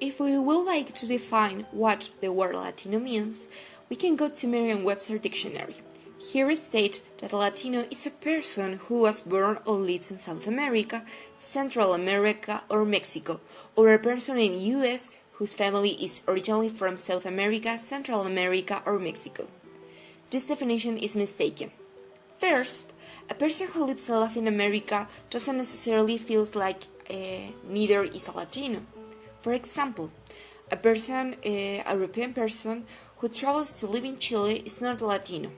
If we would like to define what the word Latino means, we can go to Merriam-Webster dictionary. Here it states that a Latino is a person who was born or lives in South America, Central America, or Mexico, or a person in U.S. whose family is originally from South America, Central America, or Mexico. This definition is mistaken. First, a person who lives in Latin America doesn't necessarily feel like neither is a Latino. For example, a European person who travels to live in Chile is not a Latino.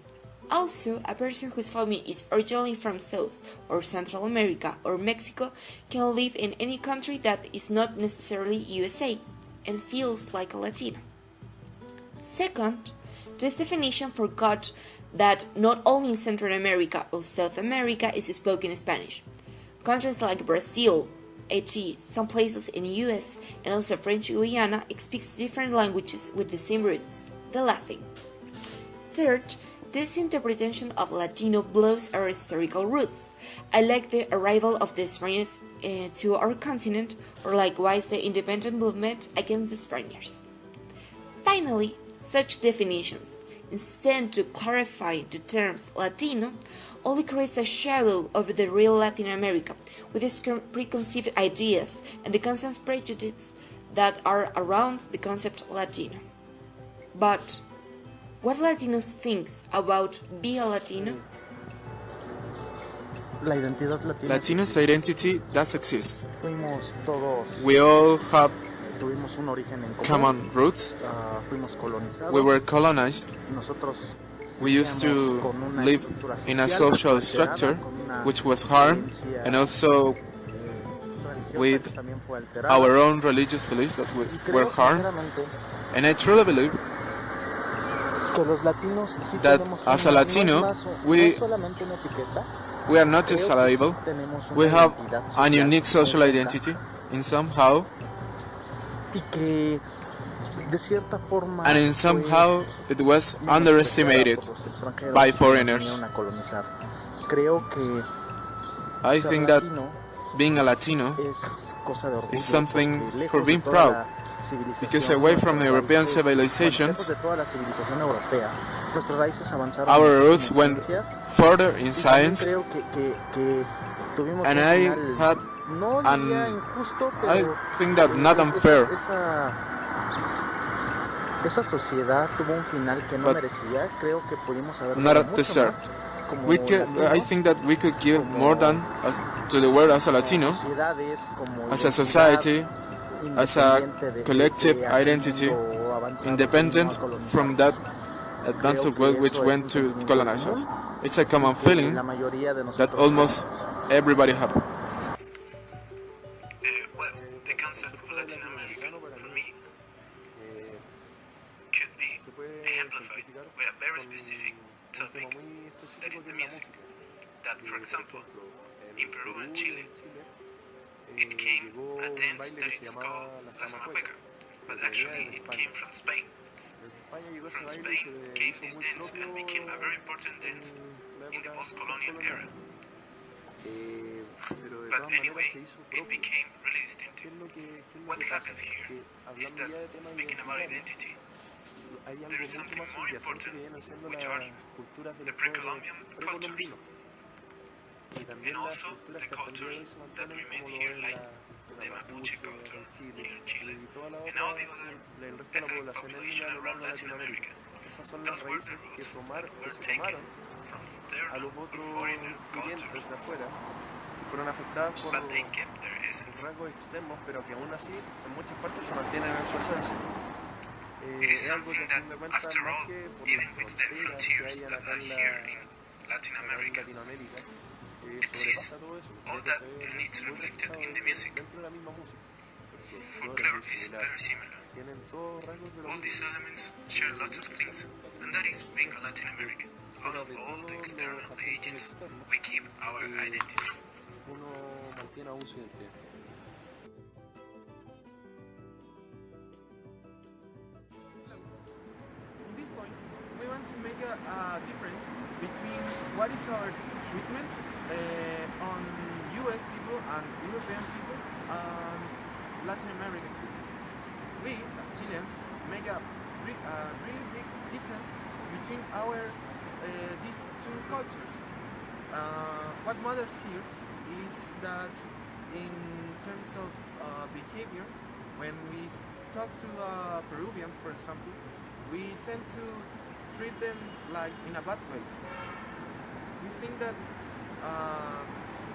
Also, a person whose family is originally from South or Central America or Mexico can live in any country that is not necessarily USA and feels like a Latino. Second, this definition forgot that not only in Central America or South America is spoken Spanish. Countries like Brazil, Haiti, some places in the US, and also French Guiana speaks different languages with the same roots, the Latin. Third, this interpretation of Latino blows our historical roots. I like the arrival of the Spaniards to our continent, or likewise the independent movement against the Spaniards. Finally, such definitions, instead to clarify the terms Latino, only creates a shadow over the real Latin America, with its preconceived ideas and the constant prejudices that are around the concept Latino. But what Latinos think about being a Latino? Latino's identity does exist. We all have common roots. We were colonized. We used to live in a social structure which was harmed, and also with our own religious beliefs that were harmed. And I truly believe that as a Latino, we are not just a label, we have a unique social identity in somehow, and in somehow it was underestimated by foreigners. I think that being a Latino is something for being proud, because away from European civilizations, our roots went further in science, and I think that not unfair, but not deserved. I think that we could give more than to the world as a Latino, as a society, as a collective identity, independent from that advanced world which went to colonize us. It's a common feeling that almost everybody has. Well, the concept of Latin America, for me, could be amplified with a very specific topic, that is the music. That, for example, in Peru and Chile, it came a dance that is called La Zamacueca, but actually it came from Spain. From Spain came this dance and became a very important dance in the post-colonial era. But anyway, it became really distinctive. What happens here is that, speaking about identity, there is something more important, which are the pre-Columbian cultures, and also the cultures that remain here, like the Mapuche culture here in Chile, and all the other ethnic population around Latin America. Those were the roots that were taken from external or foreign cultures, fueron afectadas por but they kept their essence. rasgos externos, pero que aún así en muchas partes se mantienen en su esencia. It is something that, after all, even with the frontiers that are here in Latin America, it sees all that, and it's reflected in the music. Folklore is very similar. All these elements share lots of things, and that is being a Latin American. Out of all the external agents, we keep our identity. In this point, we want to make a difference between what is our treatment on US people and European people and Latin American people. we, as Chileans, make a really big difference between these two cultures. What matters here is that in terms of behavior, when we talk to a Peruvian, for example, we tend to treat them like in a bad way. We think that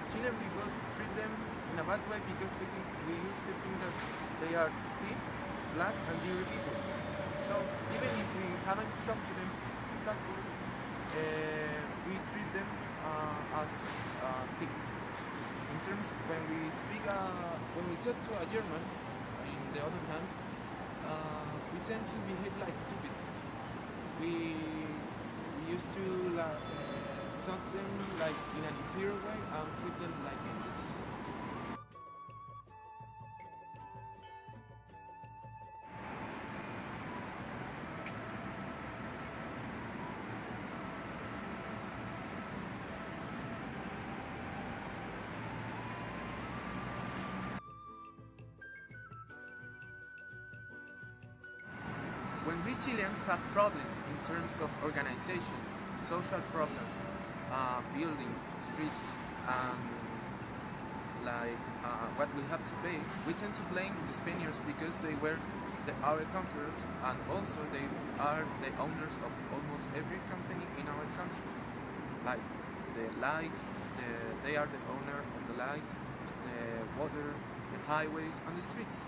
Chilean people treat them in a bad way because we used to think that they are thief, black, and dirty people. So even if we haven't talked to them, we treat them as thieves. In terms when we talk to a German, in the other hand, we tend to behave like stupid. We used to talk them like in an inferior way and treat them like angels. When we Chileans have problems in terms of organization, social problems, building, streets, what we have to pay, we tend to blame the Spaniards because they were our conquerors, and also they are the owners of almost every company in our country. Like the light, they are the owner of the light, the water, the highways, and the streets.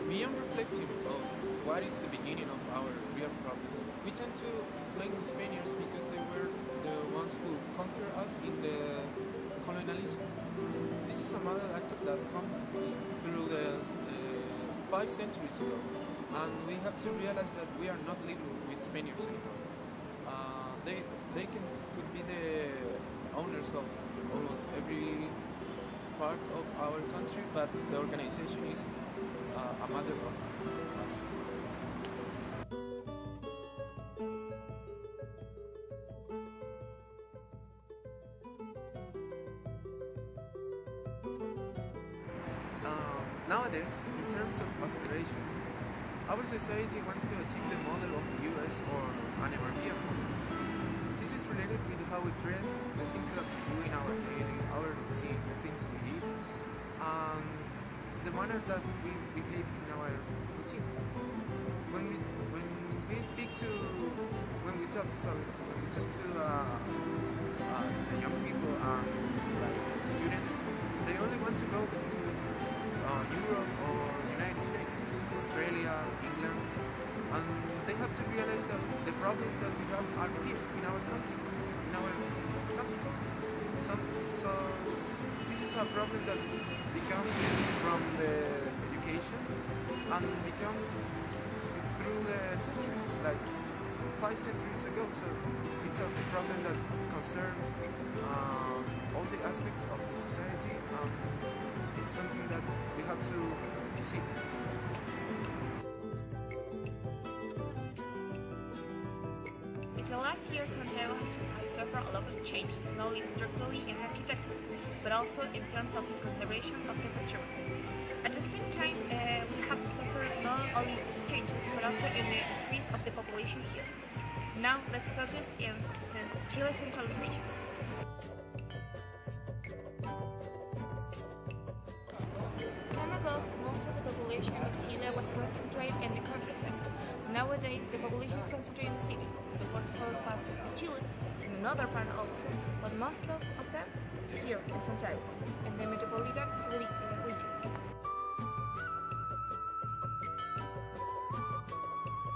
Beyond reflecting on what is the beginning of our real problems, we tend to blame the Spaniards because they were the ones who conquered us in the colonialism. This is a matter that comes through the 5 centuries ago, and we have to realize that we are not living with Spaniards anymore. They could be the owners of almost every part of our country, but the organization is a matter of us. Nowadays, in terms of aspirations, our society wants to achieve the model of the US or an European model. This is related with how we dress, the things that we do in our routine, the things we eat, the manner that we behave in our routine. When we talk to the young people and like students, they only want to go to Europe or United States, Australia, England, and they have to realize that the problems that we have are here in our country. So this is a problem that becomes from the education and becomes through the centuries, like 5 centuries ago. So it's a problem that concerns all the aspects of the society. It's something that we have to see. In the last years, Santiago has suffered a lot of change, not only structurally and architecturally, but also in terms of conservation of the patrimony. At the same time, we have suffered not only these changes, but also in the increase of the population here. Now, let's focus on Chile's centralization. Time ago, most of the population of Chile was concentrated in the countryside. Nowadays, the population is concentrated in the city, the southern part of Chile, and another part also, but most of them is here in Santiago, in the metropolitan region.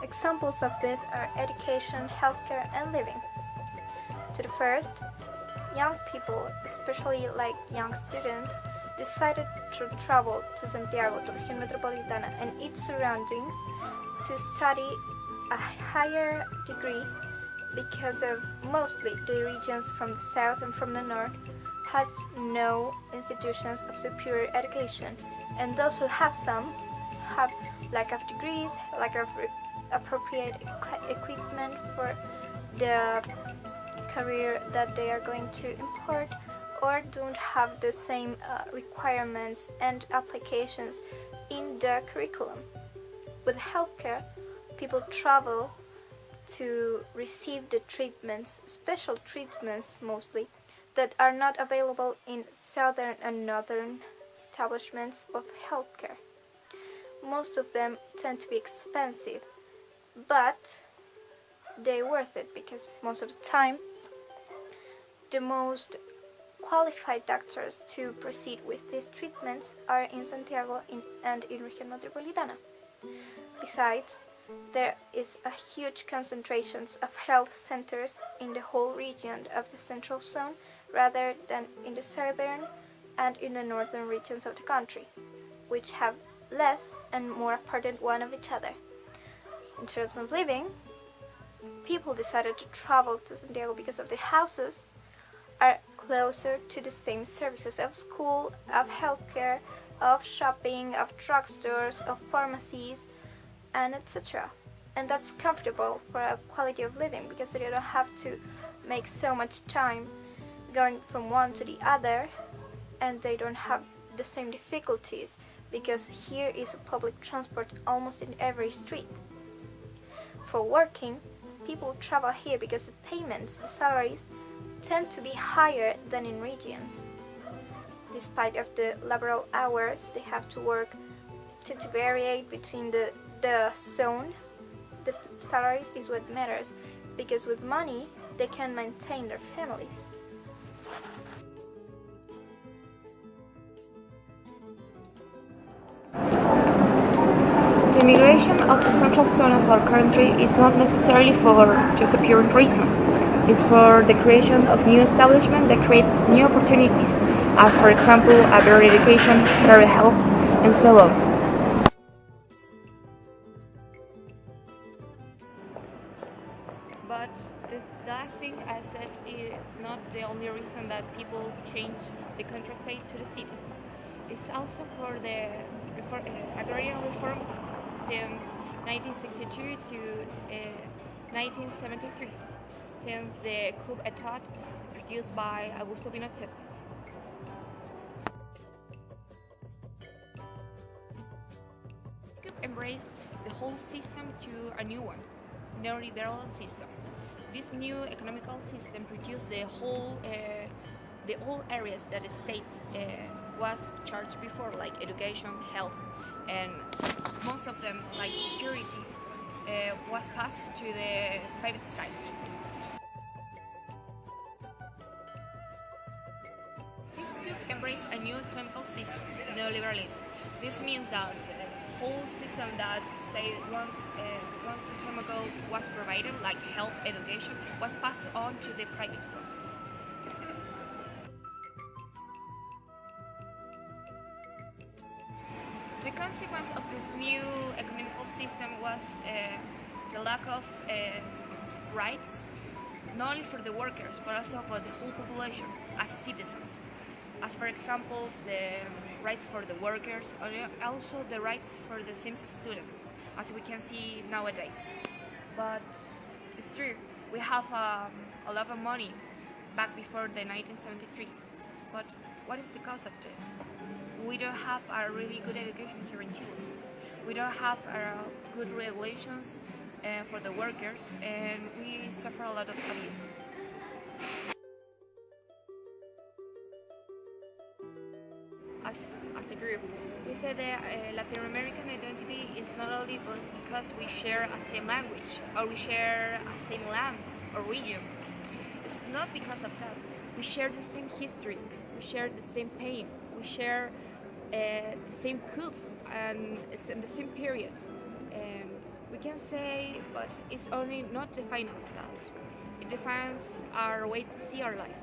Examples of this are education, healthcare, and living. To the first, young people, especially like young students, decided to travel to Santiago, to Región Metropolitana, and its surroundings to study a higher degree because of mostly the regions from the south and from the north has no institutions of superior education, and those who have some have lack of degrees, lack of appropriate equipment the career that they are going to import, or don't have the same requirements and applications in the curriculum. With healthcare, people travel to receive the treatments, special treatments mostly, that are not available in southern and northern establishments of healthcare. Most of them tend to be expensive, but they're worth it because most of the time the most qualified doctors to proceed with these treatments are in Santiago and in Región Metropolitana. Besides, there is a huge concentration of health centers in the whole region of the central zone rather than in the southern and in the northern regions of the country, which have less and more apart one of each other. In terms of living, people decided to travel to Santiago because of the houses are closer to the same services of school, of healthcare, of shopping, of drugstores, of pharmacies, and etc. And that's comfortable for a quality of living because they don't have to make so much time going from one to the other, and they don't have the same difficulties because here is public transport almost in every street. For working, people travel here because the payments, the salaries, tend to be higher than in regions. Despite of the laboral hours they have to work tend to vary between the zone, the salaries is what matters because with money they can maintain their families. The migration of the central zone of our country is not necessarily for just a pure reason. It's for the creation of new establishment that creates new opportunities, as for example a better education, better health, and so on. But the last thing I said is not the only reason that people change the countryside to the city. It's also for the agrarian reform since 1962 to 1973, since the coup d'etat produced by Augusto Pinochet. This coup embraced the whole system to a new one, neoliberal system. This new economical system produced the all areas that the states was charged before, like education, health, and most of them, like security, was passed to the private side. This coup embraced a new economical system, neoliberalism. This means that the whole system that, say, once the time ago was provided, like health, education, was passed on to the private ones. The consequence of this new economical system was the lack of rights, not only for the workers, but also for the whole population as citizens. As for example, the rights for the workers, or also the rights for the same students, as we can see nowadays. But it's true, we have a lot of money back before the 1973. But what is the cause of this? We don't have a really good education here in Chile. We don't have good regulations for the workers, and we suffer a lot of abuse. As a group, we say that Latin American identity is not only because we share a same language or we share a same land or region. It's not because of that. We share the same history, we share the same pain, we share the same coups and in the same period. And we can say, but it's only not define us that. It defines our way to see our life.